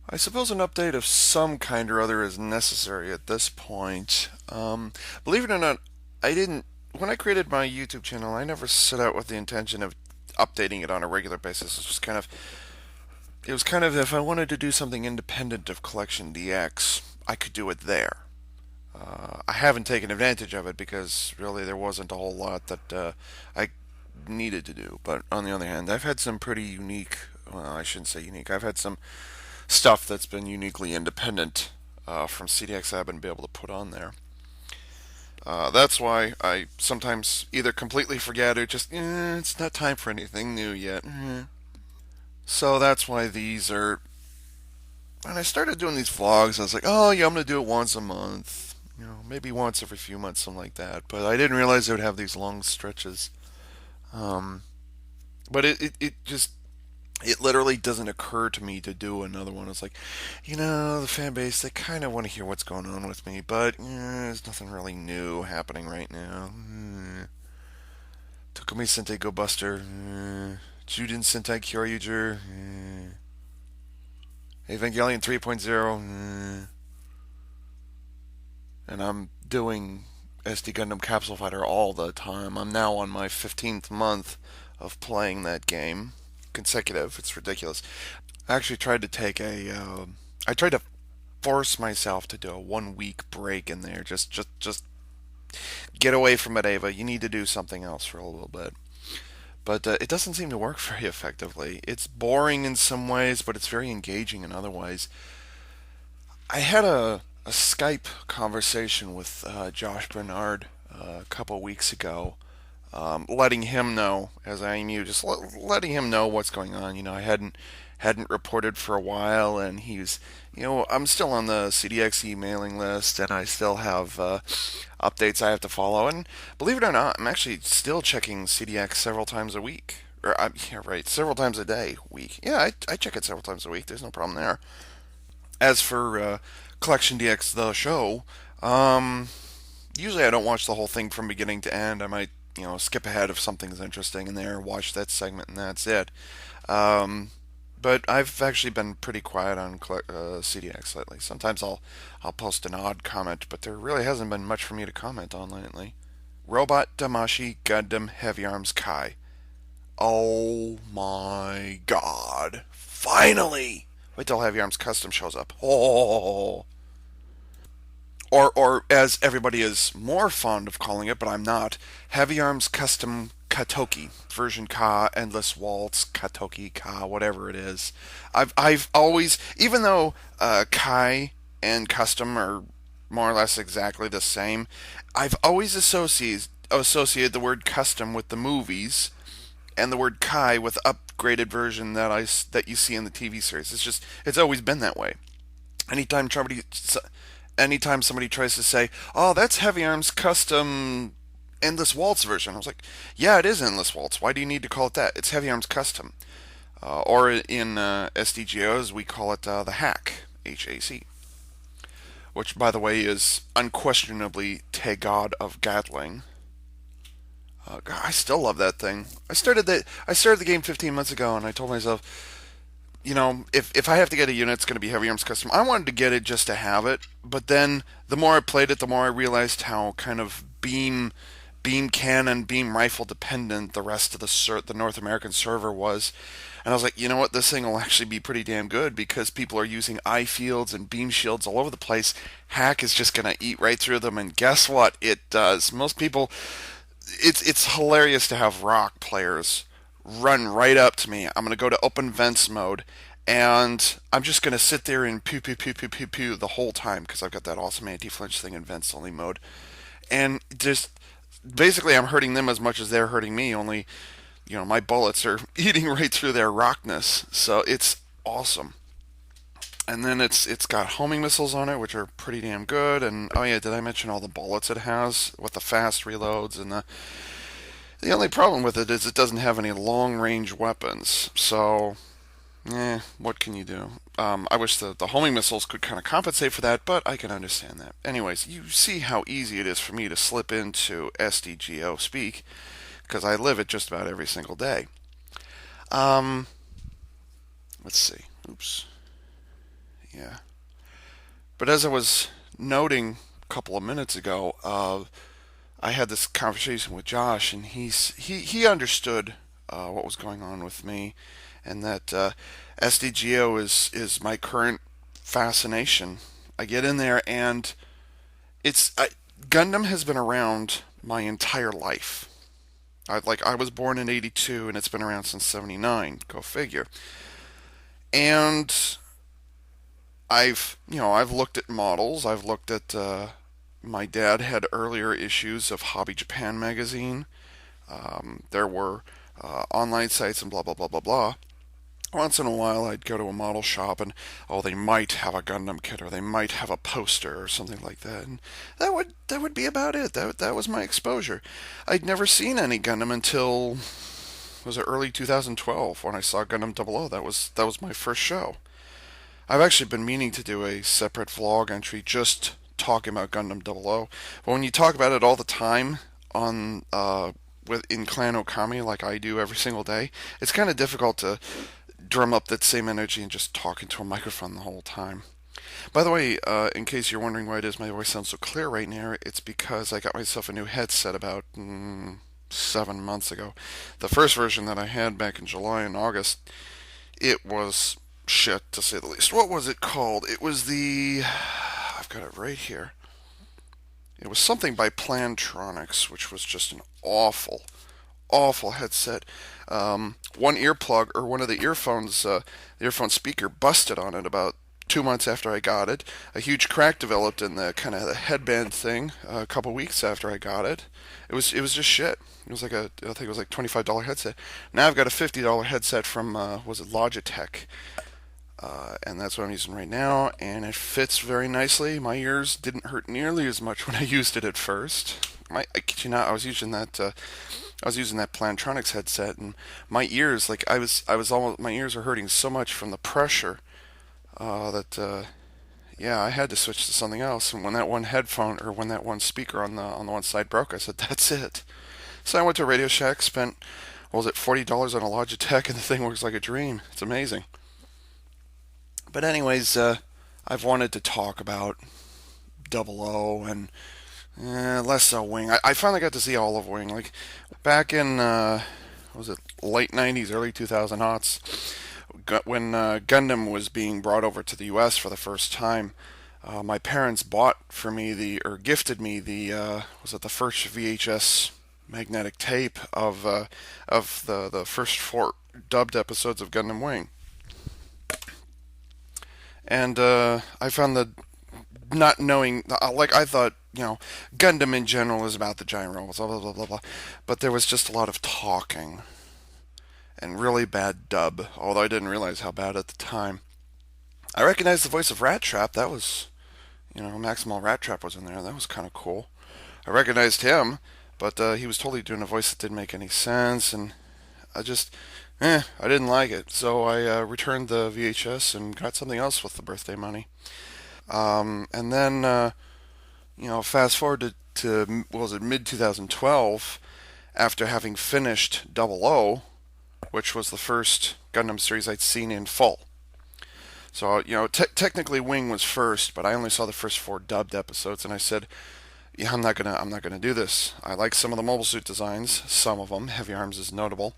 I suppose an update of some kind or other is necessary at this point. Believe it or not, I didn't. When I created my YouTube channel, I never set out with the intention of updating it on a regular basis. It's just kind of. It was kind of if I wanted to do something independent of Collection DX, I could do it there. I haven't taken advantage of it because really there wasn't a whole lot that I needed to do. But on the other hand, I've had some pretty unique. Well, I shouldn't say unique. I've had some stuff that's been uniquely independent from CDX I've been able to put on there. That's why I sometimes either completely forget or just, it's not time for anything new yet. So that's why these are. When I started doing these vlogs, I was like, oh yeah, I'm going to do it once a month. Maybe once every few months, something like that. But I didn't realize they would have these long stretches. Um, but it just it literally doesn't occur to me to do another one. It's like, the fan base, they kind of want to hear what's going on with me, but there's nothing really new happening right now. Tokumi Sentai Go Buster. Juden Sentai Kyoryuger. Evangelion 3.0. And I'm doing SD Gundam Capsule Fighter all the time. I'm now on my 15th month of playing that game consecutive. It's ridiculous. I actually tried to take I tried to force myself to do a 1 week break in there. Just get away from it, Ava. You need to do something else for a little bit. But it doesn't seem to work very effectively. It's boring in some ways, but it's very engaging in other ways. I had a Skype conversation with Josh Bernard a couple weeks ago, letting him know, as I am you, just letting him know what's going on. I hadn't reported for a while, and he's, I'm still on the CDX mailing list, and I still have updates I have to follow. And believe it or not, I'm actually still checking CDX several times a week. Or, yeah, right, several times a day, week. Yeah, I check it several times a week. There's no problem there. As for Collection DX, the show, um, usually I don't watch the whole thing from beginning to end. I might, skip ahead if something's interesting in there, watch that segment, and that's it. Um, but I've actually been pretty quiet on CDX lately. Sometimes I'll post an odd comment, but there really hasn't been much for me to comment on lately. Robot Damashi Gundam Heavy Arms Kai. Oh my god! Finally! Wait till Heavy Arms Custom shows up. Oh, or as everybody is more fond of calling it, but I'm not, Heavy Arms Custom Katoki version Ka Endless Waltz Katoki Ka whatever it is. I've always, even though Kai and Custom are more or less exactly the same, I've always associated the word custom with the movies and the word Kai with upgraded version that you see in the TV series. It's always been that way. Anytime somebody anytime somebody tries to say, "Oh, that's Heavy Arms Custom Endless Waltz version," I was like, "Yeah, it is Endless Waltz. Why do you need to call it that? It's Heavy Arms Custom." Or in SDGOs, we call it the Hack, HAC, which, by the way, is unquestionably Te God of Gatling. God, I still love that thing. I started the game 15 months ago, and I told myself, if I have to get a unit, it's going to be Heavy Arms Custom. I wanted to get it just to have it, but then the more I played it, the more I realized how kind of beam cannon, beam rifle dependent the rest of the North American server was. And I was like, you know what, this thing will actually be pretty damn good because people are using eye fields and beam shields all over the place. Hack is just going to eat right through them, and guess what? It does. Most people, it's hilarious to have rock players run right up to me. I'm going to go to open vents mode, and I'm just going to sit there and pew pew pew pew pew pew the whole time because I've got that awesome anti-flinch thing in vents only mode. And just basically, I'm hurting them as much as they're hurting me. Only, my bullets are eating right through their rockness. So it's awesome. And then it's got homing missiles on it, which are pretty damn good. And oh yeah, did I mention all the bullets it has with the fast reloads and the only problem with it is it doesn't have any long range weapons. So, what can you do? I wish the homing missiles could kind of compensate for that, but I can understand that. Anyways, you see how easy it is for me to slip into SDGO speak because I live it just about every single day. Um, let's see. Oops. Yeah. But as I was noting a couple of minutes ago, I had this conversation with Josh, and he understood what was going on with me, and that SDGO is my current fascination. I get in there, and Gundam has been around my entire life. I was born in '82, and it's been around since '79. Go figure. And I've looked at models. I've looked at my dad had earlier issues of Hobby Japan magazine. There were online sites and blah blah blah blah blah. Once in a while, I'd go to a model shop and they might have a Gundam kit or they might have a poster or something like that, and that would be about it. That was my exposure. I'd never seen any Gundam until was it early 2012 when I saw Gundam 00. That was my first show. I've actually been meaning to do a separate vlog entry just talking about Gundam 00. But when you talk about it all the time on in Clan Okami like I do every single day, it's kind of difficult to drum up that same energy and just talk into a microphone the whole time. By the way, in case you're wondering why it is my voice sounds so clear right now, it's because I got myself a new headset about 7 months ago. The first version that I had back in July and August, it was shit to say the least. What was it called? It was I've got it right here. It was something by Plantronics, which was just an awful, awful headset. One earplug or one of the earphones, the earphone speaker busted on it about 2 months after I got it. A huge crack developed in the kind of the headband thing a couple weeks after I got it. It was just shit. It was like I think it was like $25 headset. Now I've got a $50 headset from was it Logitech, and that's what I'm using right now, and it fits very nicely. My ears didn't hurt nearly as much when I used it at first. I kid you not, I was using that Plantronics headset, and my ears, like I was almost my ears are hurting so much from the pressure that yeah, I had to switch to something else. And when that one headphone or when that one speaker on the one side broke, I said that's it. So I went to Radio Shack, spent what was it, $40 on a Logitech, and the thing works like a dream. It's amazing. But anyways, I've wanted to talk about Double O and less so Wing. I finally got to see all of Wing. Like back in what was it, late '90s, early 2000 aughts, when Gundam was being brought over to the U.S. for the first time. My parents bought for me or gifted me was it the first VHS magnetic tape of the first four dubbed episodes of Gundam Wing. And I found that not knowing, like I thought, Gundam in general is about the giant robots, blah blah blah blah blah, but there was just a lot of talking and really bad dub. Although I didn't realize how bad at the time. I recognized the voice of Rat Trap. That was, Maximal Rat Trap was in there. That was kind of cool. I recognized him, but he was totally doing a voice that didn't make any sense, and I just, I didn't like it. So I returned the VHS and got something else with the birthday money. And then, fast forward to what was it, mid 2012, after having finished Double O, which was the first Gundam series I'd seen in full. So, technically Wing was first, but I only saw the first four dubbed episodes, and I said, yeah, I'm not gonna do this. I like some of the mobile suit designs, some of them. Heavy Arms is notable,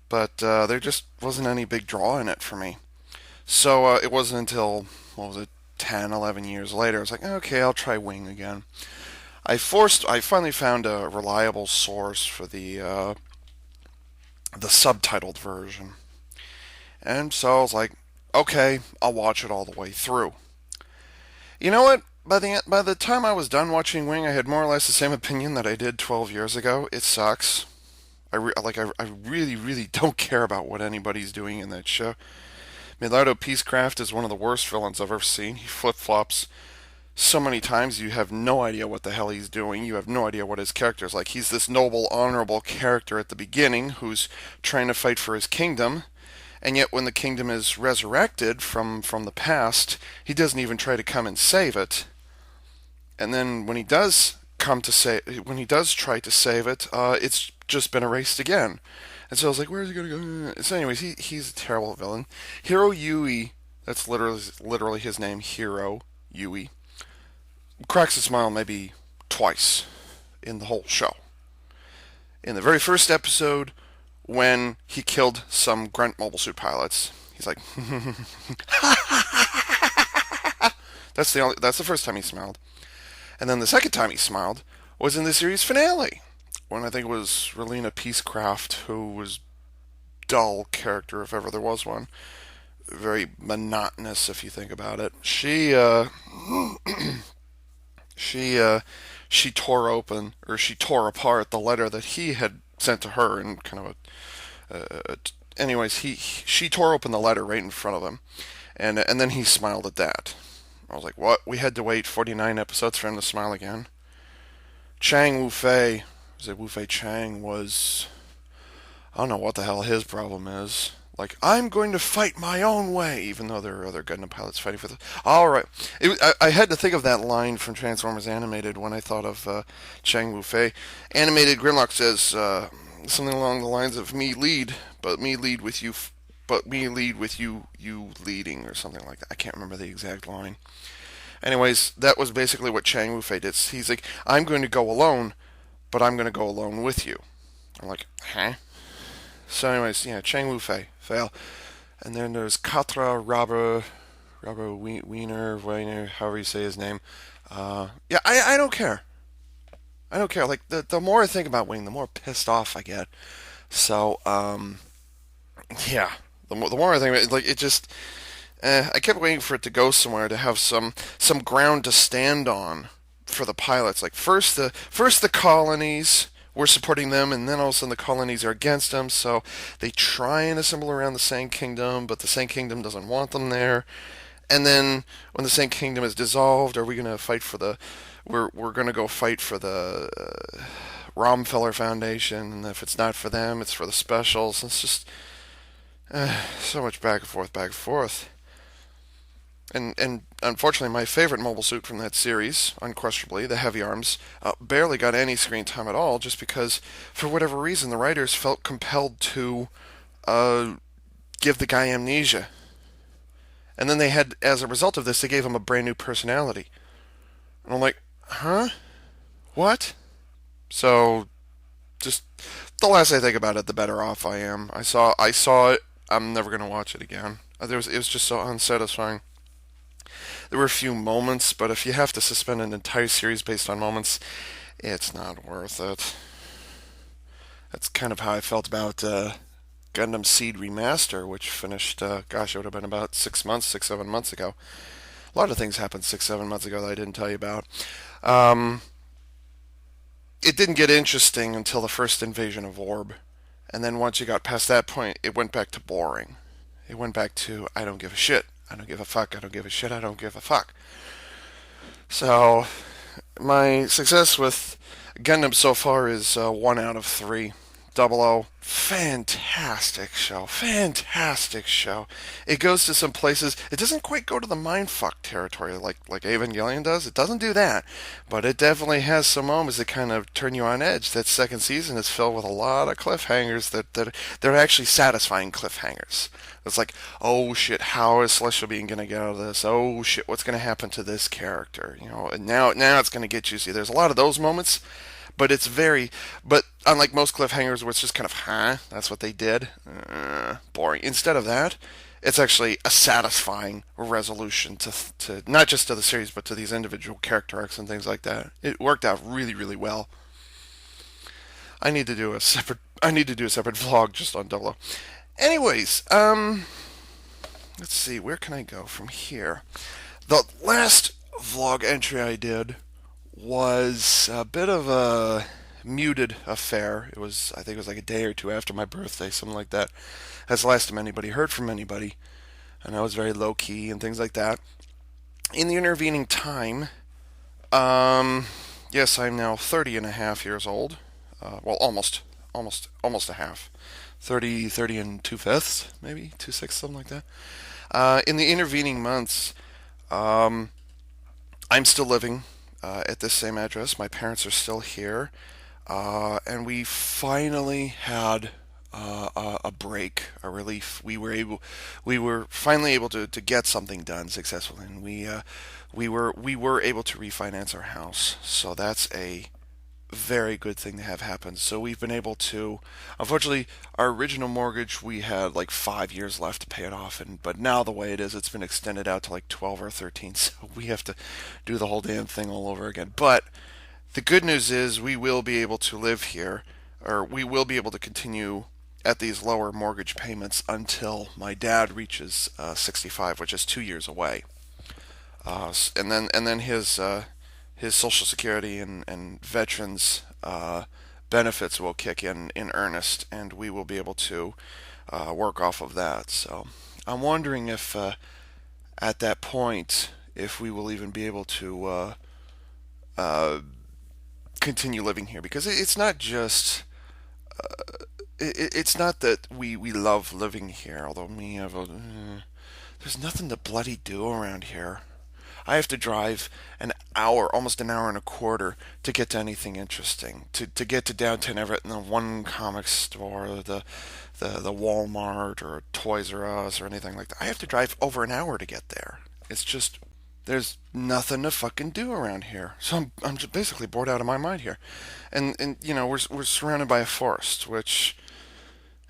but there just wasn't any big draw in it for me. So it wasn't until what was it, 10, 11 years later, I was like, okay, I'll try Wing again. I finally found a reliable source for the subtitled version, and so I was like, okay, I'll watch it all the way through. You know what? By the time I was done watching Wing, I had more or less the same opinion that I did 12 years ago. It sucks. I really, really don't care about what anybody's doing in that show. Millardo Peacecraft is one of the worst villains I've ever seen. He flip-flops so many times you have no idea what the hell he's doing. You have no idea what his character is like. He's this noble, honorable character at the beginning who's trying to fight for his kingdom, and yet when the kingdom is resurrected from the past, he doesn't even try to come and save it. And then when he does try to save it, it's just been erased again. And so I was like, where is he going to go? So anyways, he's a terrible villain. Hiro Yui That's literally his name, Hiro Yui. Cracks a smile maybe twice in the whole show. In the very first episode, when he killed some grunt mobile suit pilots, he's like, that's the first time he smiled. And then the second time he smiled was in the series finale, when I think it was Relena Peacecraft, who was dull character if ever there was one. Very monotonous if you think about it. She she tore open, or she tore apart the letter that he had sent to her in kind of anyways, she tore open the letter right in front of him, and then he smiled at that. I was like, what? We had to wait 49 episodes for him to smile again. Chang Wu-Fei, was it Wu-Fei Chang, was, I don't know what the hell his problem is. Like, I'm going to fight my own way, even though there are other Gundam pilots fighting for the. All right, I had to think of that line from Transformers Animated when I thought of Chang Wu-Fei. Animated Grimlock says something along the lines of "Me lead, but me lead with you, but me lead with you, you leading," or something like that. I can't remember the exact line. Anyways, that was basically what Chang Wu-Fei did. He's like, "I'm going to go alone, but I'm going to go alone with you." I'm like, huh? So, anyways, yeah, Chang Wu-Fei, fail. And then there's Katra Wiener, however you say his name. Yeah, I don't care. I don't care. Like, the more I think about Wing, the more pissed off I get. So, yeah. The more I think about it, like, it just. I kept waiting for it to go somewhere, to have some ground to stand on for the pilots. Like, first the colonies were supporting them, and then all of a sudden the colonies are against them, so they try and assemble around the Sand Kingdom, but the Sand Kingdom doesn't want them there. And then when the Sand Kingdom is dissolved, are we going to fight for the? We're going to go fight for the Romfeller Foundation, and if it's not for them, it's for the specials. It's just so much back and forth, back and forth. And unfortunately, my favorite mobile suit from that series, unquestionably, the Heavy Arms, barely got any screen time at all, just because, for whatever reason, the writers felt compelled to uh, give the guy amnesia. And then they had, as a result of this, they gave him a brand new personality. And I'm like, huh? What? So, just the less I think about it, the better off I am. I saw it. I'm never gonna watch it again. It was just so unsatisfying. There were a few moments, but if you have to suspend an entire series based on moments, it's not worth it. That's kind of how I felt about Gundam Seed Remaster, which finished, gosh, it would have been about 6 months, 7 months ago. A lot of things happened 7 months ago that I didn't tell you about. Um, it didn't get interesting until the first invasion of Orb. And then once you got past that point, it went back to boring. It went back to, I don't give a shit. I don't give a fuck. I don't give a shit. I don't give a fuck. So, my success with Gundam so far is 1 out of 3. Double O, fantastic show, fantastic show. It goes to some places. It doesn't quite go to the mindfuck territory like Evangelion does. It doesn't do that, but it definitely has some moments that kind of turn you on edge. That second season is filled with a lot of cliffhangers that they're actually satisfying cliffhangers. It's like, oh shit, how is Celestial Being gonna get out of this? Oh shit, what's gonna happen to this character? You know, and now it's gonna get juicy. There's a lot of those moments, but but unlike most cliffhangers where it's just kind of, huh, that's what they did, boring. Instead of that, it's actually a satisfying resolution to not just to the series, but to these individual character arcs and things like that. It worked out really, really well. I need to do a separate vlog just on Dolo. Anyways, let's see, where can I go from here? The last vlog entry I did was a bit of a muted affair. I think it was like a day or two after my birthday, something like that. That's the last time anybody heard from anybody, and I was very low key and things like that. In the intervening time, yes, I'm now 30 and a half years old. Well, almost a half. 30 and 2/5, maybe 2/6, something like that. In the intervening months, I'm still living at this same address. My parents are still here, and we finally had a break, a relief. We were finally able to get something done successfully, and we were able to refinance our house. So that's a very good thing to have happen. So we've been able to, unfortunately, our original mortgage we had like 5 years left to pay it off, and but now the way it is, it's been extended out to like 12 or 13. So we have to do the whole damn thing all over again. But the good news is we will be able to live here, or we will be able to continue at these lower mortgage payments until my dad reaches 65, which is 2 years away. And then his Social Security and veterans benefits will kick in earnest, and we will be able to work off of that. So I'm wondering if at that point, if we will even be able to uh, continue living here, because it's not just it's not that we love living here, although me have there's nothing to bloody do around here. I have to drive an hour, almost an hour and a quarter, to get to anything interesting. To get to downtown Everett and the one comic store, the Walmart or Toys R Us or anything like that. I have to drive over an hour to get there. It's just there's nothing to fucking do around here. So I'm just basically bored out of my mind here, and we're surrounded by a forest, which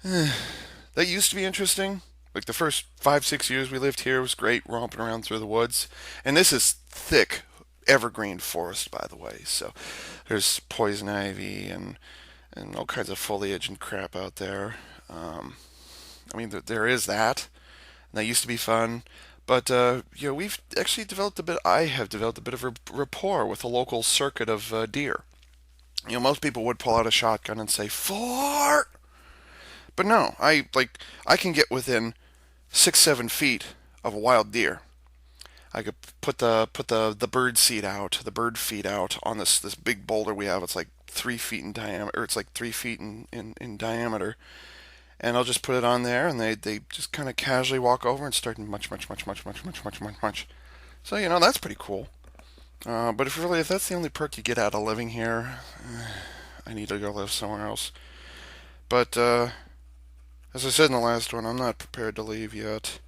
that used to be interesting. Like the first 5 6 years we lived here was great, romping around through the woods. And this is thick evergreen forest, by the way. So there's poison ivy and all kinds of foliage and crap out there. I mean, there is that. And that used to be fun. But we've actually developed a bit. I have developed a bit of a rapport with the local circuit of deer. Most people would pull out a shotgun and say "fart," but no, I can get within 6 7 feet of a wild deer. I could put the bird seed out, the bird feed out on this big boulder we have. It's like 3 feet in diameter, or it's like 3 feet in diameter, and I'll just put it on there, and they just kind of casually walk over and start much. So that's pretty cool. But if that's the only perk you get out of living here, I need to go live somewhere else. But as I said in the last one, I'm not prepared to leave yet.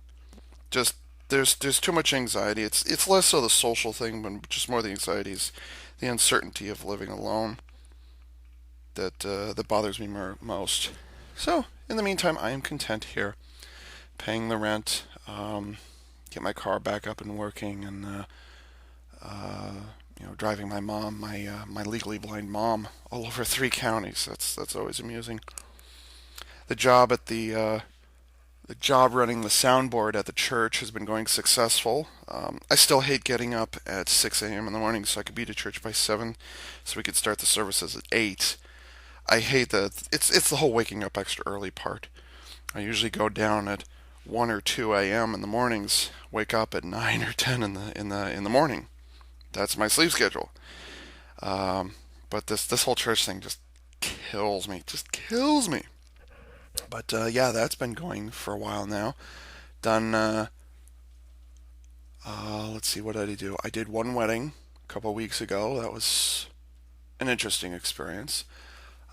Just there's too much anxiety. It's less so the social thing, but just more the anxieties, the uncertainty of living alone that bothers me most. So in the meantime, I am content here, paying the rent, get my car back up and working, and driving my mom, my legally blind mom, all over 3 counties. That's always amusing. The job at the job running the soundboard at the church has been going successful. I still hate getting up at 6 a.m. in the morning so I could be to church by 7, so we could start the services at 8. I hate that. It's the whole waking up extra early part. I usually go down at 1 or 2 a.m. in the mornings, wake up at 9 or 10 in the morning. That's my sleep schedule. But this whole church thing just kills me. Just kills me. But yeah, that's been going for a while now. Done. Let's see, what did I do? I did one wedding a couple of weeks ago. That was an interesting experience.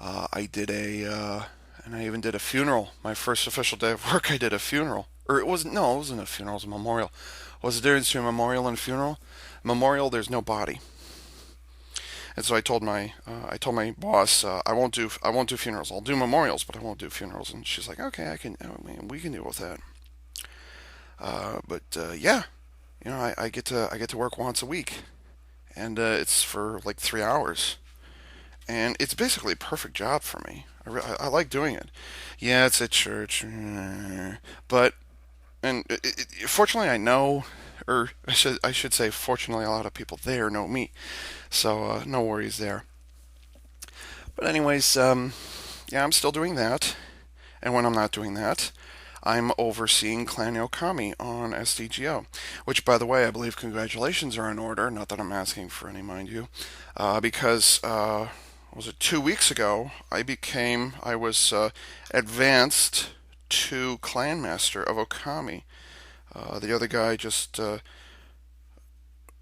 I did and I even did a funeral. My first official day of work, I did a funeral. Or it wasn't. No, it wasn't a funeral. It was a memorial. What's the difference between a memorial and a funeral? Memorial, there's no body. And so I told my boss, I won't do funerals. I'll do memorials, but I won't do funerals. And she's like, okay, we can deal with that. But yeah, I get to work once a week, and it's for like 3 hours, and it's basically a perfect job for me. I like doing it. Yeah, it's at church, but fortunately I know, or I should say, fortunately a lot of people there know me, so no worries there. But anyways, yeah, I'm still doing that, and when I'm not doing that, I'm overseeing Clan Okami on SDGO, which, by the way, I believe congratulations are in order. Not that I'm asking for any, mind you, because was it 2 weeks ago? I was advanced to Clan Master of Okami. The other guy just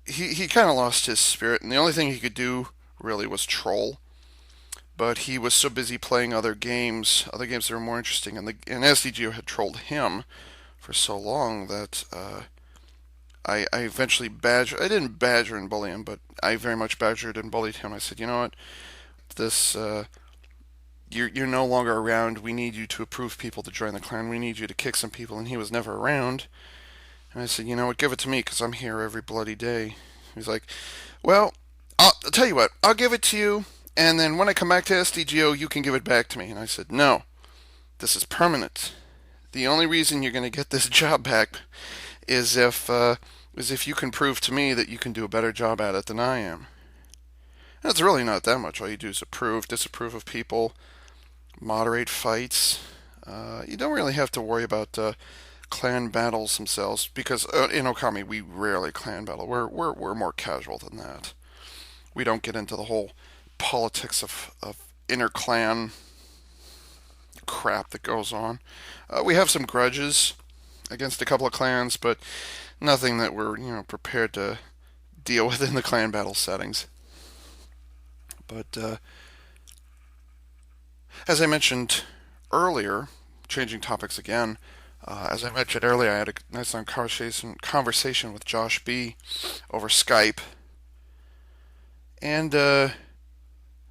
he kind of lost his spirit, and the only thing he could do really was troll. but he was so busy playing other games that were more interesting, and SDGO had trolled him for so long that I eventually I didn't badger and bully him, but I very much badgered and bullied him. I said, you know what, this you're no longer around. We need you to approve people to join the clan. We need you to kick some people, and he was never around. And I said, you know what, give it to me because I'm here every bloody day. He's like, well, I'll tell you what, I'll give it to you, and then when I come back to SDGO, you can give it back to me. And I said, no, this is permanent. The only reason you're going to get this job back is if you can prove to me that you can do a better job at it than I am. And it's really not that much. All you do is approve, disapprove of people, moderate fights. You don't really have to worry about clan battles themselves because in Okami we rarely clan battle. We're more casual than that. We don't get into the whole politics of inter-clan crap that goes on. We have some grudges against a couple of clans, but nothing that we're prepared to deal with in the clan battle settings. But as I mentioned earlier, changing topics again. As I mentioned earlier, I had a nice long conversation with Josh B over Skype, and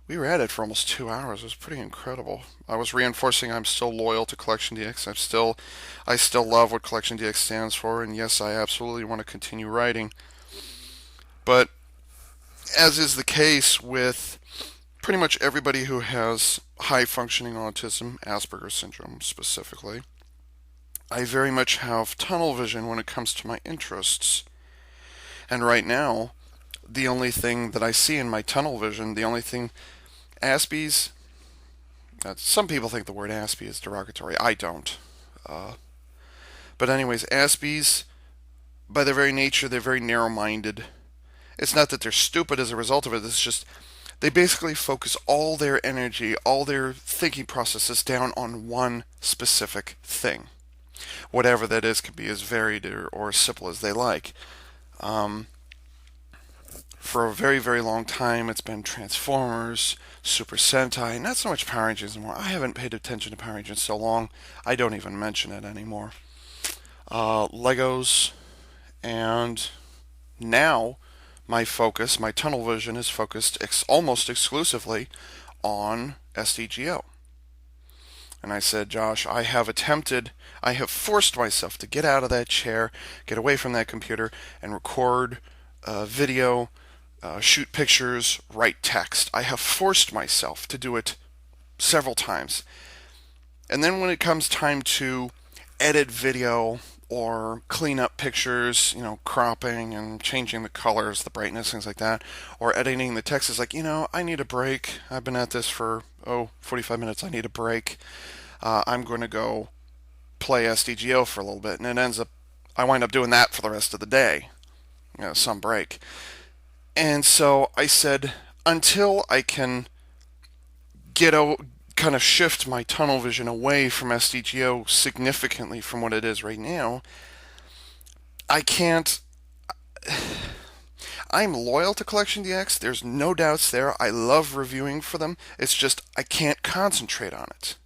we were at it for almost 2 hours. It was pretty incredible. I was reinforcing I'm still loyal to Collection DX. I still love what Collection DX stands for, and yes, I absolutely want to continue writing. But as is the case with pretty much everybody who has high functioning autism, Asperger's syndrome specifically, I very much have tunnel vision when it comes to my interests. And right now, the only thing that I see in my tunnel vision, the only thing, Aspies, some people think the word Aspie is derogatory. I don't. But anyways, Aspies, by their very nature, they're very narrow-minded. It's not that they're stupid as a result of it, it's just they basically focus all their energy, all their thinking processes down on one specific thing. Whatever that is can be as varied or simple as they like. For a very, very long time, it's been Transformers, Super Sentai, not so much Power Rangers anymore. I haven't paid attention to Power Rangers so long, I don't even mention it anymore. Legos, and now my my tunnel vision is focused almost exclusively on SDGO. And I said, Josh, I have forced myself to get out of that chair, get away from that computer, and record video, shoot pictures, write text. I have forced myself to do it several times. And then when it comes time to edit video or clean up pictures, cropping and changing the colors, the brightness, things like that, or editing the text, is like, I need a break. I've been at this for 45 minutes. I need a break. I'm going to go play SDGO for a little bit, and I wind up doing that for the rest of the day. Some break. And so I said, until I can kind of shift my tunnel vision away from SDGO significantly from what it is right now, I can't. I'm loyal to Collection DX. There's no doubts there. I love reviewing for them. It's just I can't concentrate on it.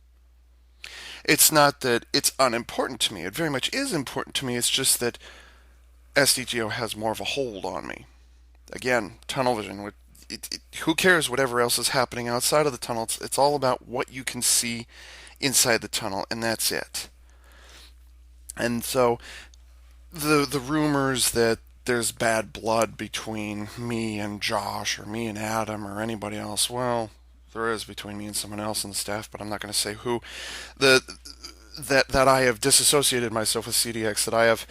It's not that it's unimportant to me. It very much is important to me. It's just that SDGO has more of a hold on me. Again, tunnel vision. Who cares whatever else is happening outside of the tunnel? It's all about what you can see inside the tunnel, and that's it. And so the rumors that there's bad blood between me and Josh or me and Adam or anybody else, well, there is between me and someone else in the staff, but I'm not going to say who. That I have disassociated myself with CDX, that I have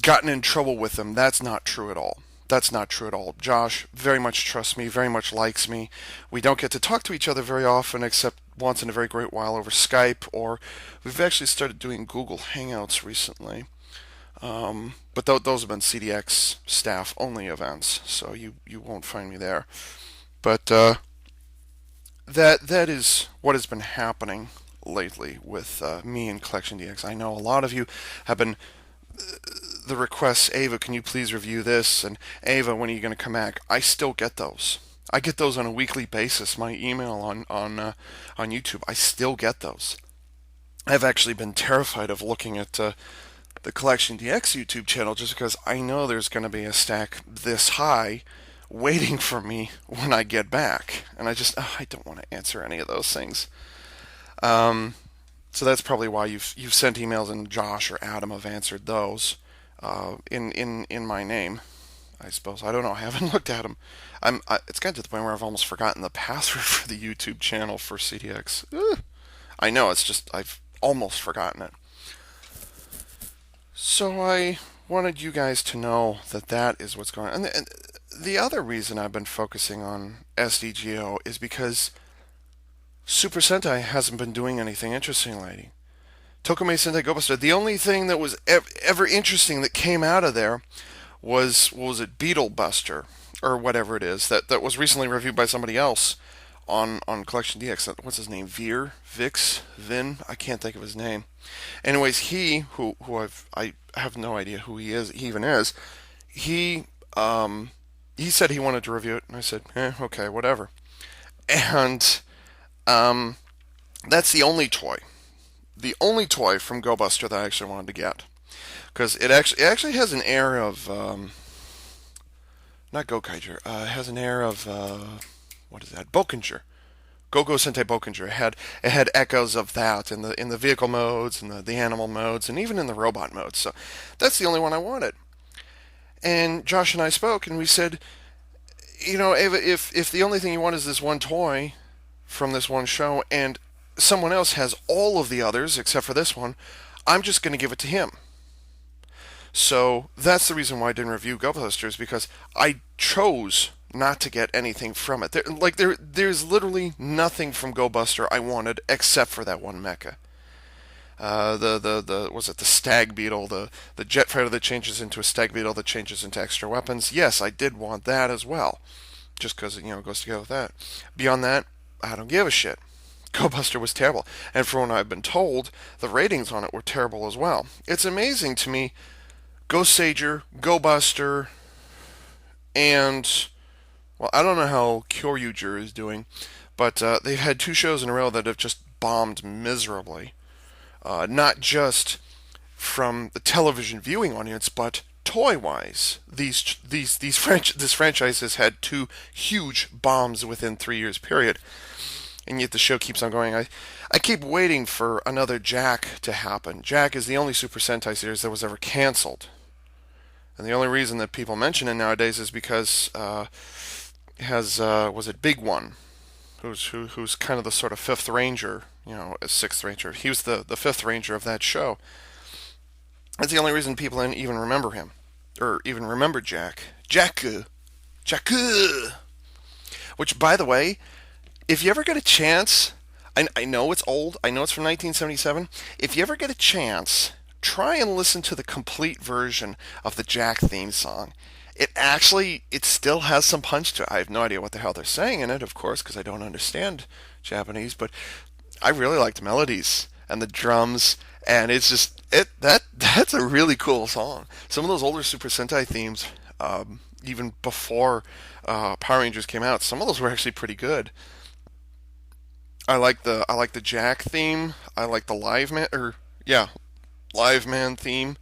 gotten in trouble with them, that's not true at all. That's not true at all. Josh very much trusts me, very much likes me. We don't get to talk to each other very often, except once in a very great while over Skype, or we've actually started doing Google Hangouts recently. But those have been CDX staff only events, so you won't find me there. But that is what has been happening lately with me and Collection DX. I know a lot of you have been the requests, Ava, can you please review this? And Ava, when are you going to come back? I still get those. I get those on a weekly basis. My email on YouTube, I still get those. I've actually been terrified of looking at the Collection DX YouTube channel just because I know there's going to be a stack this high waiting for me when I get back, and I don't want to answer any of those things. Um, so that's probably why you've sent emails, and Josh or Adam have answered those in my name. I suppose I don't know. I haven't looked at them. It's gotten to the point where I've almost forgotten the password for the YouTube channel for CDX. Ugh. I know it's just I've almost forgotten it. So I wanted you guys to know that that is what's going on. And the other reason I've been focusing on SDGO is because Super Sentai hasn't been doing anything interesting lately. Tokumei Sentai Go Buster, the only thing that was ever interesting that came out of there was, what was it, Beetle Buster, or whatever it is, that was recently reviewed by somebody else on Collection DX. What's his name? Vin? I can't think of his name. Anyways, I have no idea who he even is. He he said he wanted to review it, and I said, okay, whatever. And um, that's the only toy from Go Buster that I actually wanted to get, because it actually has an air of not Gokaiger. It has an air of what is that? Bokinger. Go Sentai Bokinger. It had echoes of that in the vehicle modes and the animal modes and even in the robot modes. So that's the only one I wanted. And Josh and I spoke, and we said, Ava, if the only thing you want is this one toy from this one show, and someone else has all of the others except for this one, I'm just going to give it to him. So that's the reason why I didn't review Go Busters, because I chose not to get anything from it. There's literally nothing from Go Buster I wanted except for that one mecha. The was it the Stag Beetle, the jet fighter that changes into a Stag Beetle that changes into extra weapons? Yes, I did want that as well, just because it goes together with that. Beyond that, I don't give a shit. Go Buster was terrible, and from what I've been told, the ratings on it were terrible as well. It's amazing to me. Go Sager, Go Buster, and well, I don't know how Kyoryuger is doing, but they've had two shows in a row that have just bombed miserably. Not just from the television viewing audience, but toy-wise. This franchise has had two huge bombs within 3 years period, and yet the show keeps on going. I keep waiting for another Jack to happen. Jack is the only Super Sentai series that was ever canceled, and the only reason that people mention it nowadays is because it has was it Big One, who's kind of the sort of fifth ranger, a sixth ranger. He was the fifth ranger of that show. That's the only reason people even remember him, or even remember Jack. Jakku. Which, by the way, if you ever get a chance, I know it's old, I know it's from 1977. If you ever get a chance, try and listen to the complete version of the Jack theme song. It still has some punch to it. I have no idea what the hell they're saying in it, of course, because I don't understand Japanese, but I really like the melodies and the drums, and it's just that's a really cool song. Some of those older Super Sentai themes, even before Power Rangers came out, some of those were actually pretty good. I like the Jack theme. I like the Live Man theme.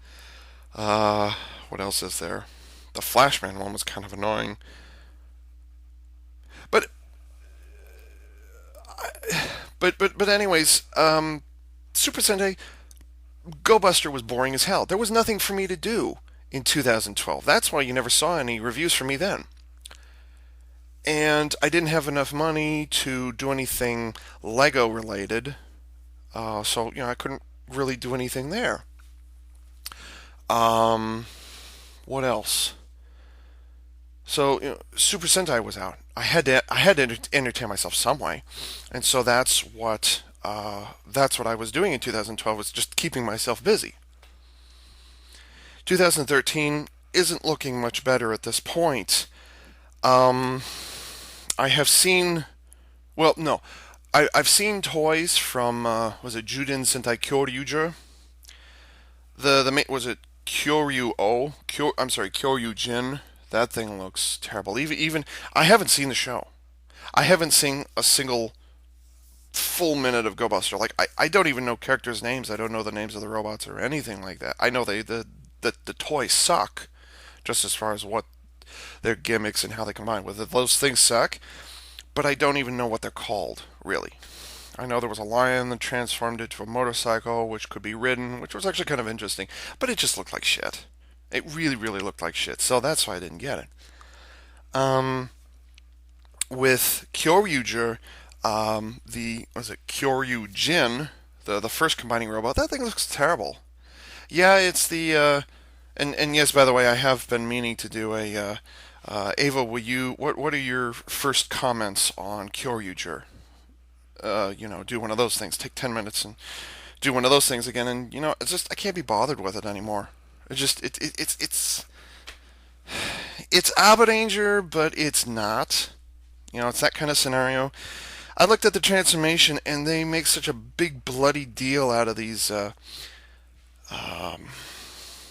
What else is there? The Flashman one was kind of annoying, but anyways, Super Sentai Go Buster was boring as hell. There was nothing for me to do in 2012. That's why you never saw any reviews from me then. And I didn't have enough money to do anything Lego related, so I couldn't really do anything there. What else? So Super Sentai was out. I had to entertain myself some way, and so that's what I was doing in 2012, was just keeping myself busy. 2013 isn't looking much better at this point. I have seen, well, no, I've seen toys from was it Juden Sentai Kyoryuger? Was it I'm sorry, Kyoryujin. That thing looks terrible. Even I haven't seen the show. I haven't seen a single full minute of Go Buster. Like I don't even know characters' names. I don't know the names of the robots or anything like that. I know the toys suck, just as far as what their gimmicks and how they combine with it. Those things suck, but I don't even know what they're called, really. I know there was a lion that transformed into a motorcycle, which could be ridden, which was actually kind of interesting, but it just looked like shit. It really, really looked like shit, so that's why I didn't get it. Um, with Kyoryuger, the was it Kyoryujin, the first combining robot, that thing looks terrible. Yeah, it's the and yes, by the way, I have been meaning to do a Ava. Will you? What are your first comments on Kyoryuger? Do one of those things. Take 10 minutes and do one of those things again, and it's just I can't be bothered with it anymore. It just it's Abba Danger, but it's not. It's that kind of scenario. I looked at the transformation, and they make such a big bloody deal out of these. Um,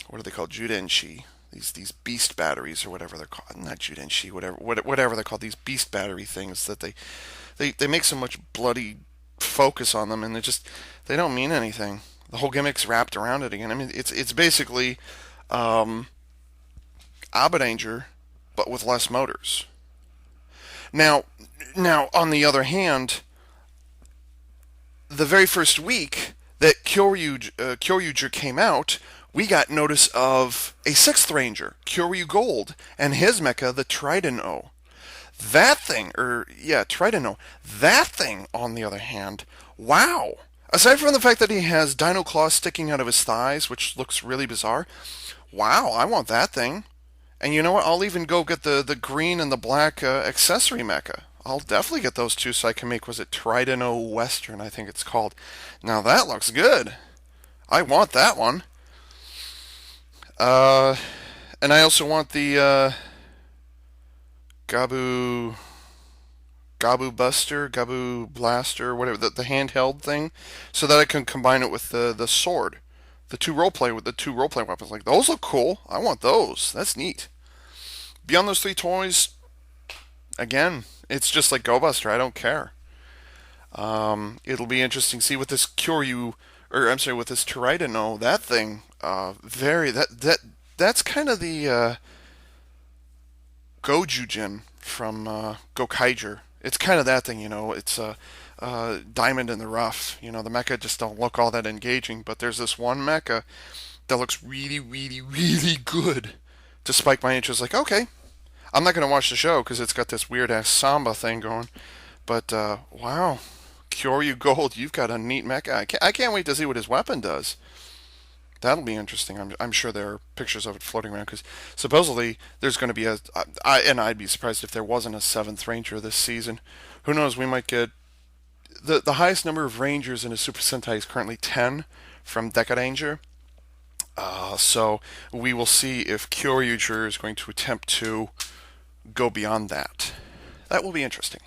what are they called? Judenshi. These beast batteries or whatever they're called. Not Judenshi. Whatever they're called. These beast battery things that they make so much bloody focus on them, and they don't mean anything. The whole gimmick's wrapped around it again. I mean, it's basically um, Abba Danger, but with less motors. Now, now on the other hand, the very first week that Kyoryuger came out, we got notice of a sixth ranger, Kyoryu Gold, and his mecha, the Trident-O. That thing, Trident-O, that thing, on the other hand, wow. Aside from the fact that he has dino claws sticking out of his thighs, which looks really bizarre, wow, I want that thing. And you know what? I'll even go get the green and the black accessory mecha. I'll definitely get those two so I can make, was it Trident-O Western, I think it's called. Now that looks good. I want that one. Uh, and I also want the Gabu Gabu Blaster, whatever, the handheld thing, so that I can combine it with the sword. The two role play weapons. Like, those look cool. I want those. That's neat. Beyond those three toys, again, it's just like Go Buster. I don't care. It'll be interesting to see with this Kyoryu, or I'm sorry, with this Trident-O, that thing, that's kind of the Gojujin from Gokaiger. It's kind of that thing, It's a diamond in the rough. The mecha just don't look all that engaging, but there's this one mecha that looks really, really, really good to spike my interest. Like, okay, I'm not going to watch the show because it's got this weird ass samba thing going. But wow, Kyoryu Gold, you've got a neat mecha. I can't wait to see what his weapon does. That'll be interesting. I'm sure there are pictures of it floating around because supposedly there's going to be and I'd be surprised if there wasn't a seventh ranger this season. Who knows? We might get the highest number of rangers in a Super Sentai is currently 10 from Decadanger. So we will see if Kyoryuger is going to attempt to go beyond that. That will be interesting.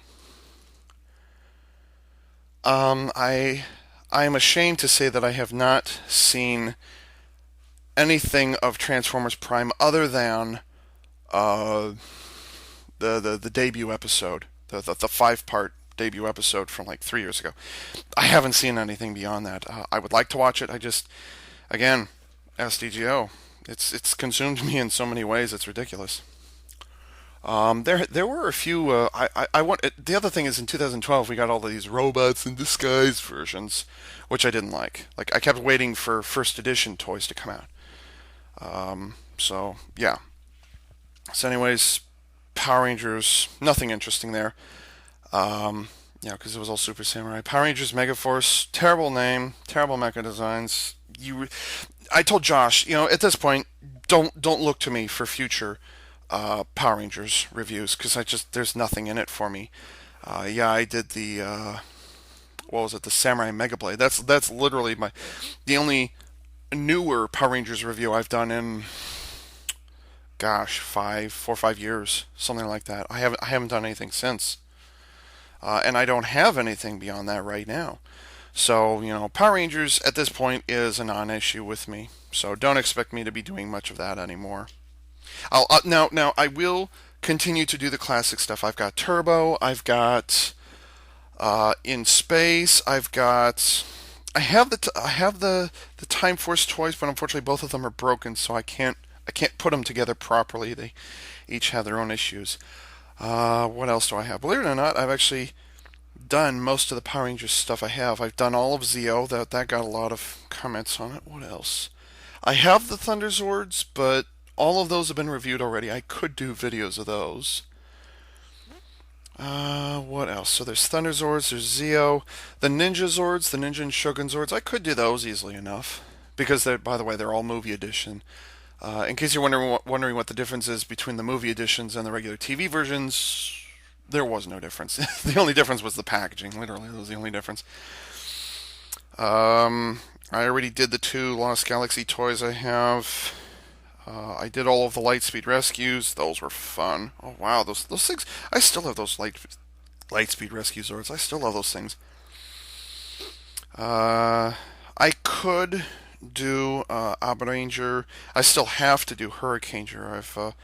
I am ashamed to say that I have not seen anything of Transformers Prime other than uh, the debut episode, the 5 part debut episode from like 3 years ago. I haven't seen anything beyond that. I would like to watch it. I just, again, SDGO. It's consumed me in so many ways. It's ridiculous. There were a few. I want. The other thing is, in 2012 we got all of these robots in disguise versions, which I didn't like. Like, I kept waiting for first edition toys to come out. So yeah. So anyways, Power Rangers, nothing interesting there. Because it was all Super Samurai. Power Rangers Megaforce, terrible name, terrible mecha designs. I told Josh, at this point, don't look to me for future Power Rangers reviews because there's nothing in it for me. I did the what was it, the Samurai Mega Blade. That's literally the only newer Power Rangers review I've done in, gosh, 4 or 5 years, something like that. I haven't done anything since, and I don't have anything beyond that right now. So Power Rangers at this point is a non-issue with me. So don't expect me to be doing much of that anymore. Now I will continue to do the classic stuff. I've got Turbo. I've got In Space. I have the Time Force toys, but unfortunately both of them are broken, so I can't put them together properly. They each have their own issues. What else do I have? Believe it or not, I've actually done most of the Power Rangers stuff I have. I've done all of Zeo. That got a lot of comments on it. What else? I have the Thunder Zords, but all of those have been reviewed already. I could do videos of those. What else? So there's Thunder Zords, there's Zeo, the Ninja Zords, the Ninja and Shogun Zords. I could do those easily enough because they're, by the way, they're all movie edition. In case you're wondering what the difference is between the movie editions and the regular TV versions, there was no difference. The only difference was the packaging. Literally, that was the only difference. I already did the two Lost Galaxy toys I have. I did all of the Lightspeed rescues. Those were fun. Oh wow, those things. I still have those Lightspeed rescue Zords. I still love those things. I could do Abranger. I still have to do Hurricaneer.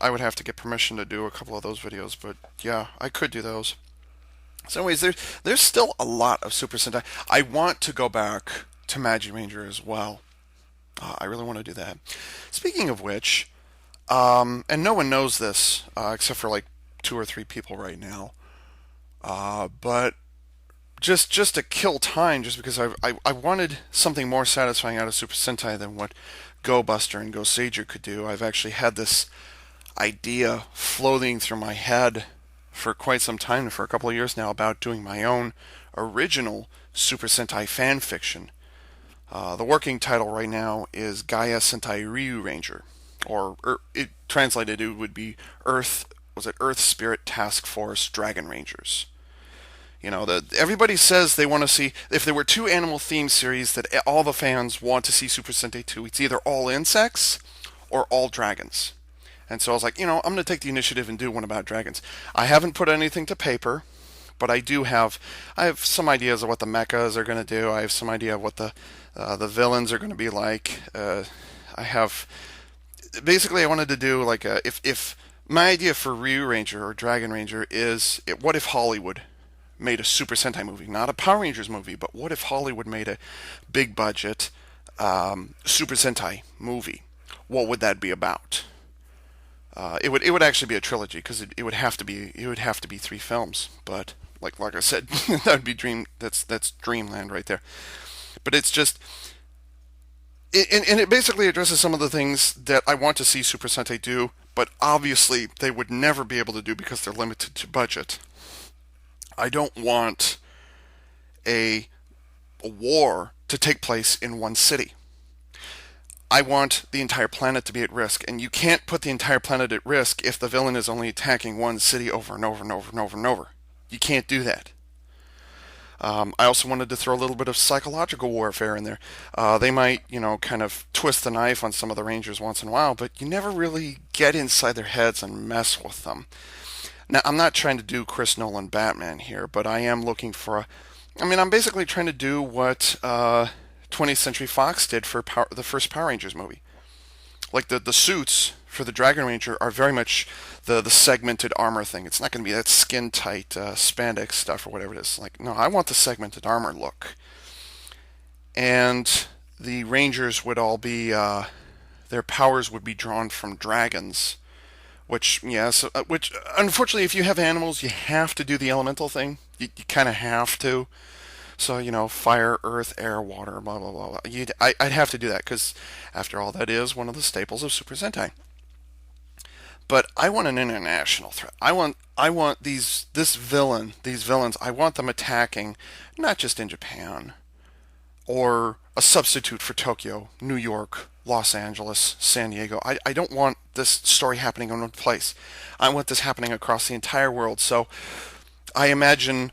I would have to get permission to do a couple of those videos, but yeah, I could do those. So, anyways, there's still a lot of Super Sentai. I want to go back to Magiranger as well. I really want to do that. Speaking of which, and no one knows this except for like two or three people right now, but just to kill time, just because I wanted something more satisfying out of Super Sentai than what Go Buster and Go Sager could do. I've actually had this idea floating through my head for quite some time, for a couple of years now, about doing my own original Super Sentai fan fiction. The working title right now is Gaia Sentai Ryu Ranger, or it translated it would be Earth Spirit Task Force Dragon Rangers. You know, everybody says they want to see, if there were two animal theme series that all the fans want to see Super Sentai 2, it's either all insects or all dragons. And so I was like, I'm going to take the initiative and do one about dragons. I haven't put anything to paper, but I have some ideas of what the mechas are going to do. I have some idea of what the villains are going to be like. Basically I wanted to do like if my idea for Ryu Ranger or Dragon Ranger is, what if Hollywood made a Super Sentai movie, not a Power Rangers movie, but what if Hollywood made a big budget Super Sentai movie? What would that be about? It would actually be a trilogy, because it would have to be three films. But like I said, that would be that's dreamland right there. But it's just and it basically addresses some of the things that I want to see Super Sentai do, but obviously they would never be able to do because they're limited to budget. I don't want a war to take place in one city. I want the entire planet to be at risk, and you can't put the entire planet at risk if the villain is only attacking one city over and over and over and over and over. You can't do that. I also wanted to throw a little bit of psychological warfare in there. They might, kind of twist the knife on some of the Rangers once in a while, but you never really get inside their heads and mess with them. Now, I'm not trying to do Chris Nolan Batman here, but I am looking for I'm basically trying to do what 20th Century Fox did for the first Power Rangers movie. Like the suits for the Dragon Ranger are very much the segmented armor thing. It's not going to be that skin tight spandex stuff or whatever it is. Like, no, I want the segmented armor look. And the Rangers would all be their powers would be drawn from dragons, which unfortunately, if you have animals, you have to do the elemental thing. You kind of have to. So, fire, earth, air, water, blah, blah, blah, blah. I'd have to do that because, after all, that is one of the staples of Super Sentai. But I want an international threat. I want these villains, I want them attacking not just in Japan or a substitute for Tokyo, New York, Los Angeles, San Diego. I don't want this story happening in one place. I want this happening across the entire world. So I imagine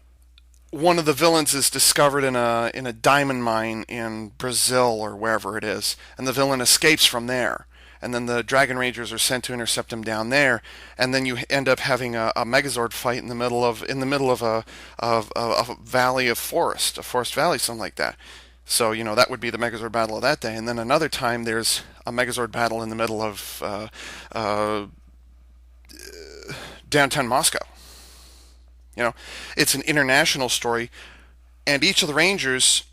one of the villains is discovered in a diamond mine in Brazil or wherever it is, and the villain escapes from there. And then the Dragon Rangers are sent to intercept him down there, and then you end up having a Megazord fight in the middle of a valley of forest, a forest valley, something like that. So that would be the Megazord battle of that day. And then another time there's a Megazord battle in the middle of downtown Moscow. You know, it's an international story, and each of the Rangers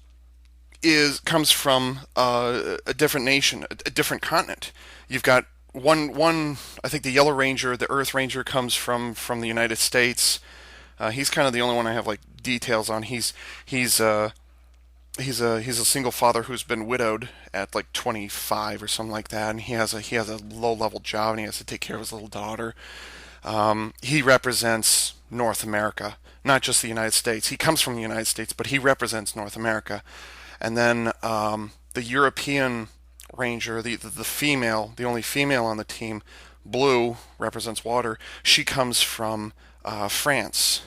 is comes from a different nation, a different continent. You've got one. I think the Yellow Ranger, the Earth Ranger, comes from the United States. He's kind of the only one I have like details on. He's he's a single father who's been widowed at like 25 or something like that, and he has a low level job and he has to take care of his little daughter. He represents North America, not just the United States. He comes from the United States, but he represents North America. And then the European Ranger, the female, the only female on the team, Blue, represents water. She comes from France,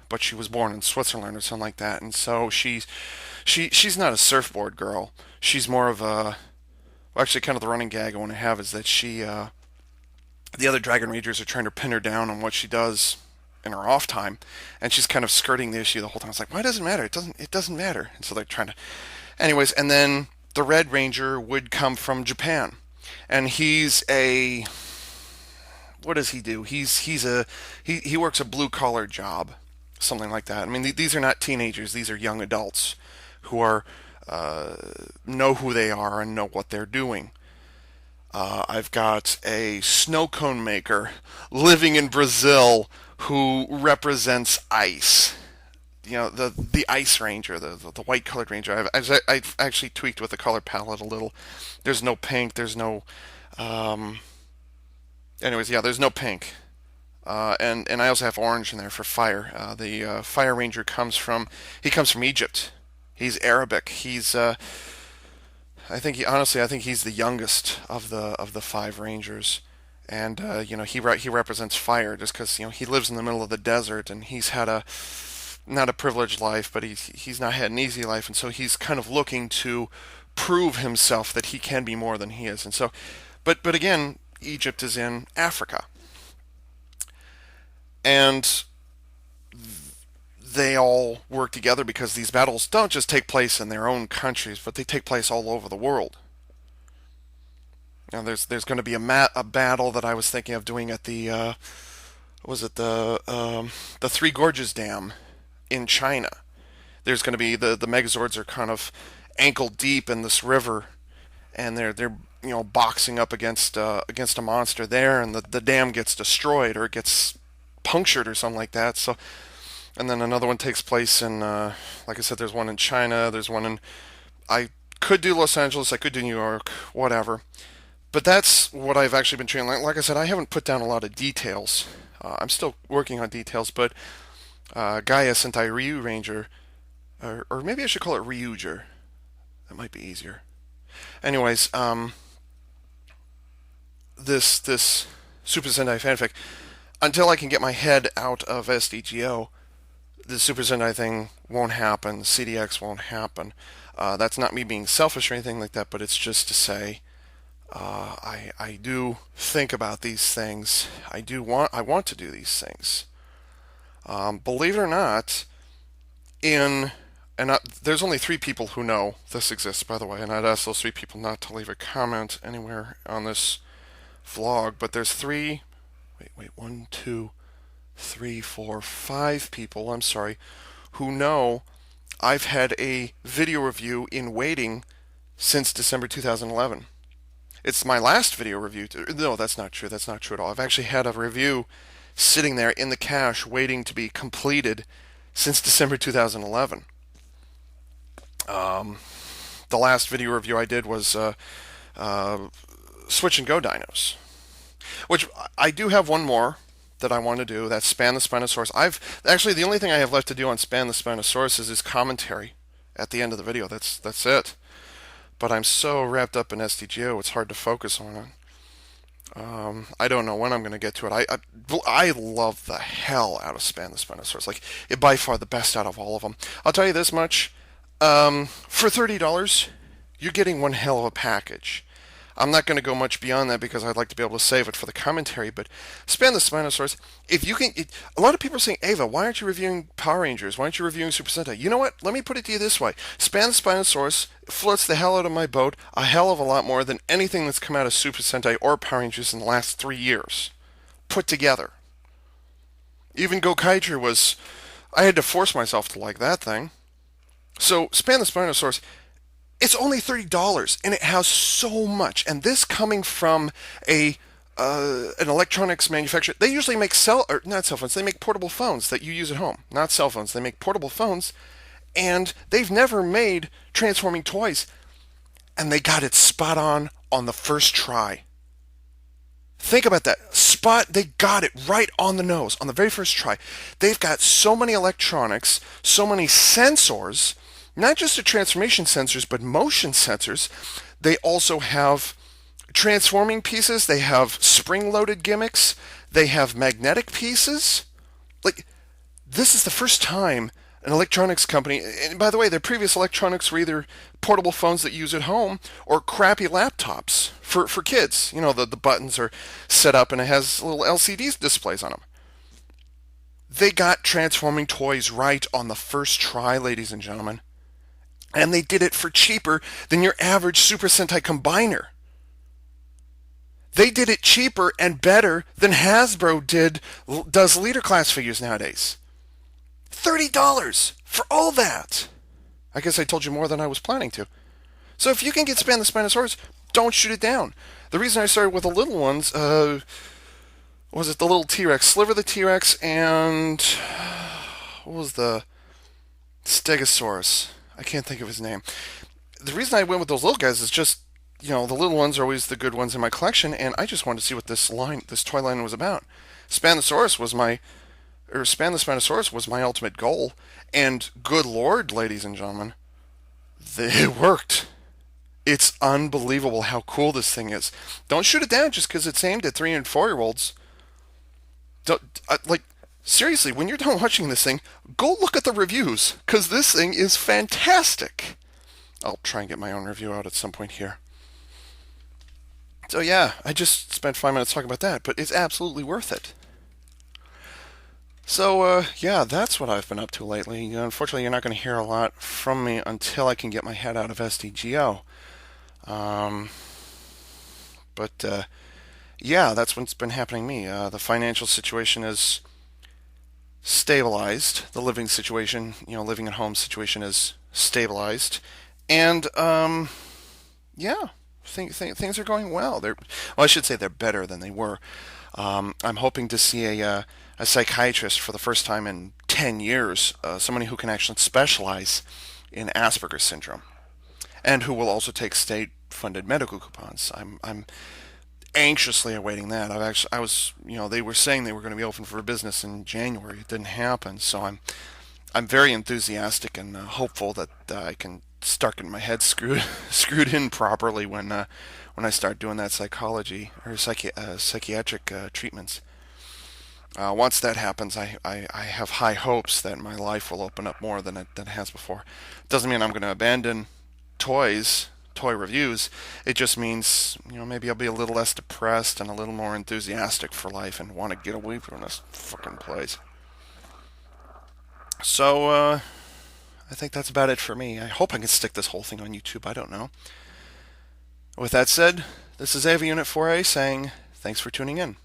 but she was born in Switzerland or something like that. And so she's not a surfboard girl. She's more of a, well, actually, kind of the running gag I want to have is that the other Dragon Rangers are trying to pin her down on what she does in her off time, and she's kind of skirting the issue the whole time. It's like, why does it matter? It doesn't matter. And so they're trying to, anyways. And then the Red Ranger would come from Japan, and he's a, what does he do? He works a blue collar job, something like that. I mean, these are not teenagers; these are young adults who are know who they are and know what they're doing. I've got a snow cone maker living in Brazil who represents ice. You know, the ice ranger, the white colored ranger. I've actually tweaked with the color palette a little. There's no pink. There's no. Anyways, yeah, there's no pink. And I also have orange in there for fire. The fire ranger comes from Egypt. He's Arabic. I think he's the youngest of the five rangers, and he represents fire just because he lives in the middle of the desert and he's had a not a privileged life, but he's not had an easy life, and so he's kind of looking to prove himself that he can be more than he is, and so, but again, Egypt is in Africa, and they all work together because these battles don't just take place in their own countries, but they take place all over the world. Now, there's going to be a battle that I was thinking of doing at the the Three Gorges Dam in China. There's going to be the Megazords are kind of ankle deep in this river, and they're boxing up against a monster there, and the dam gets destroyed or it gets punctured or something like that. So. And then another one takes place in, like I said, there's one in China, there's one in, I could do Los Angeles, I could do New York, whatever. But that's what I've actually been training. Like I said, I haven't put down a lot of details. I'm still working on details, but Gaia Sentai Ryu Ranger, or maybe I should call it Ryuger. That might be easier. Anyways, this Super Sentai fanfic, until I can get my head out of SDGO, the Super Sentai thing won't happen. The CDX won't happen. That's not me being selfish or anything like that, but it's just to say I do think about these things. I want to do these things. Believe it or not, there's only 3 people who know this exists, by the way, and I'd ask those 3 people not to leave a comment anywhere on this vlog. But there's 3. Wait, 1, 2. 3, 4, 5 people, I'm sorry, who know I've had a video review in waiting since December 2011. It's my last video review. No, that's not true. That's not true at all. I've actually had a review sitting there in the cache waiting to be completed since December 2011. The last video review I did was Switch and Go Dinos, which I do have one more that I want to do. That's Span the Spinosaurus. The only thing I have left to do on Span the Spinosaurus is commentary at the end of the video. That's it. But I'm so wrapped up in SDGO, it's hard to focus on it. I don't know when I'm going to get to it. I love the hell out of Span the Spinosaurus. Like, it by far the best out of all of them. I'll tell you this much. For $30, you're getting one hell of a package. I'm not going to go much beyond that because I'd like to be able to save it for the commentary, but Span the Spinosaurus, if you can, a lot of people are saying, Ava, why aren't you reviewing Power Rangers? Why aren't you reviewing Super Sentai? You know what? Let me put it to you this way. Span the Spinosaurus floats the hell out of my boat a hell of a lot more than anything that's come out of Super Sentai or Power Rangers in the last 3 years, put together. Even Gokaiger was. I had to force myself to like that thing. So, Span the Spinosaurus, it's only $30, and it has so much. And this coming from a an electronics manufacturer, they usually make or not cell phones. They make portable phones that you use at home, not cell phones. They make portable phones, and they've never made transforming toys, and they got it spot on the first try. Think about that. They got it right on the nose on the very first try. They've got so many electronics, so many sensors, not just the transformation sensors, but motion sensors. They also have transforming pieces, they have spring loaded gimmicks, they have magnetic pieces. Like, this is the first time an electronics company, and by the way, their previous electronics were either portable phones that you use at home or crappy laptops for kids. You know, the buttons are set up and it has little LCD displays on them. They got transforming toys right on the first try, ladies and gentlemen. And they did it for cheaper than your average Super Sentai combiner. They did it cheaper and better than Hasbro does leader class figures nowadays. $30 for all that. I guess I told you more than I was planning to. So if you can get Span the Spinosaurus, don't shoot it down. The reason I started with the little ones, was it the little T-Rex, Sliver the T-Rex, and what was the Stegosaurus? I can't think of his name. The reason I went with those little guys is just, the little ones are always the good ones in my collection, and I just wanted to see what this toy line was about. Span the Spinosaurus was my ultimate goal, and good lord, ladies and gentlemen, it worked. It's unbelievable how cool this thing is. Don't shoot it down just because it's aimed at 3 and 4-year-olds. Seriously, when you're done watching this thing, go look at the reviews, because this thing is fantastic. I'll try and get my own review out at some point here. So yeah, I just spent 5 minutes talking about that, but it's absolutely worth it. So, yeah, that's what I've been up to lately. Unfortunately, you're not going to hear a lot from me until I can get my head out of SDGO. But yeah, that's what's been happening to me. The financial situation is stabilized. The living situation, living at home situation is stabilized. And, yeah, things are going well. I should say they're better than they were. I'm hoping to see a psychiatrist for the first time in 10 years, somebody who can actually specialize in Asperger's syndrome, and who will also take state-funded medical coupons. I'm anxiously awaiting that. They were saying they were going to be open for business in January. It didn't happen, so I'm very enthusiastic and hopeful that I can start getting my head screwed in properly when I start doing that psychology or psychiatric treatments. Once that happens, I have high hopes that my life will open up more than it has before. It doesn't mean I'm going to abandon toy reviews. It just means, maybe I'll be a little less depressed and a little more enthusiastic for life and want to get away from this fucking place. So, I think that's about it for me. I hope I can stick this whole thing on YouTube. I don't know. With that said, this is AV Unit 4A saying thanks for tuning in.